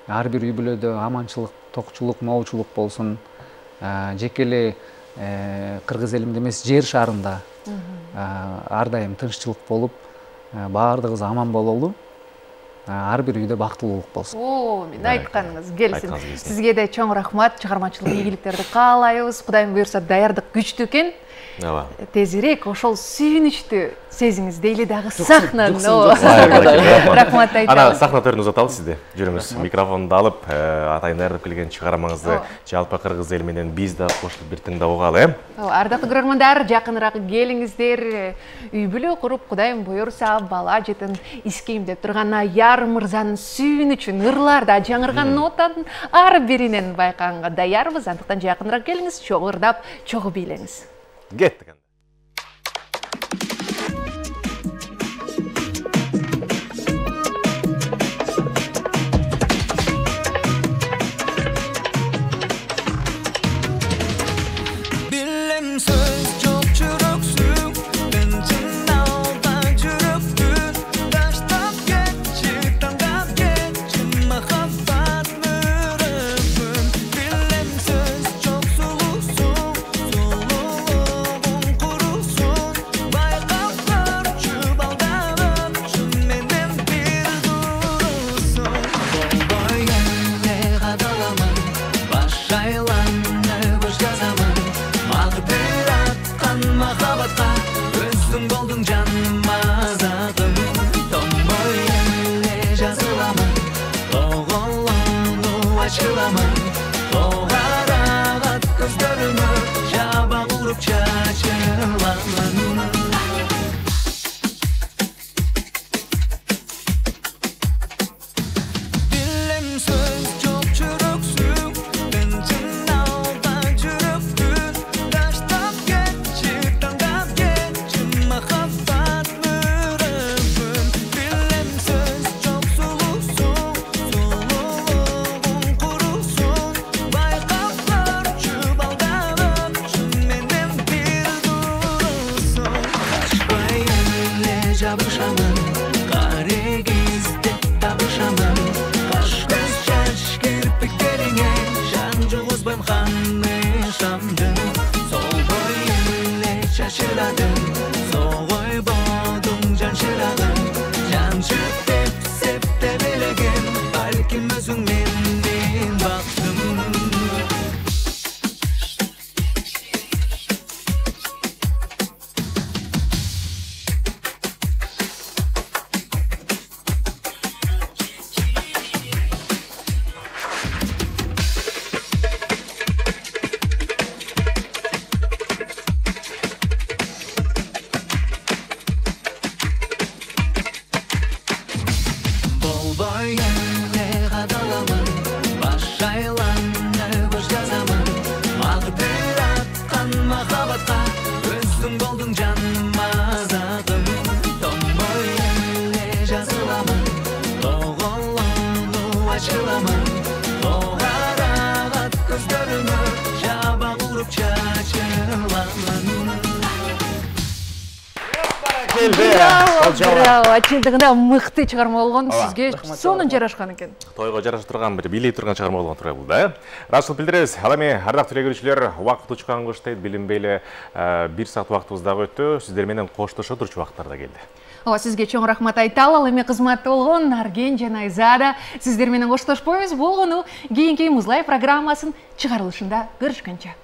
ар бир үй бүлөдө аманчылык, токчулук, моочулук болсун. Жеке эле кыргыз элимде эмес, жер шарында ар дайым тынччылык болуп, баардыгыбыз аман бололу. Ар бир үйдө бактылуулук болсун. Мен айтканыңыз келсин. Сизге да чоң рахмат, чыгармачылык ийгиликтерди каалайбыз. Кудайым буйрса даярдык күчтүү экен. Тезирээк ошол сүйүнүчтү сезиңиз дейли дагы сахнаны. Рахмат айтам. Ана сахна төрүнө узаталы сизди. Жүрүңүз, микрофонду алып, атайын даярдап келген чыгармаңызды жалпы кыргыз эли менен биз да кошулуп бир тыңдап угалы. Ардактуу көрөрмандар, жакыныраак келиңиздер. Үй бүлө куруп, Кудайым буйрса, бала жетин искейм деп турган Аяр мырзанын сүйүнүчүн, ырларда жаңырган нотанын ар биринен байкаганга даярбыз. Андыктан жакыныраак келиңиз, чогуу ырдап, чогуу бийлеңиз. Кеттик. Soğuy bodum can şırağın, can çıkıp septe belegen, balkim браво, чындыгында мыкты чыгарма болгон, сизге сонун жарашкан экен. Тойго жарашып турган, бир бийлей турган чыгарма болгон тургай бул да. Расыл билдиребиз. Ал эми ардактуу телекөрүүчүлөр, убакыт учкан коштойт, билинбейли 1 саат убактыбыз дагы өттү. Сиздер менен коштошо турчу убакыттар да келди. Сизге чоң рахмат айталы, ал эми кызматта болгон Нарген жана Айзада. Сиздер менен коштошпойбуз, болгону кийинки Муз Лайф программасынын чыгарылышында көрүшкөнчө.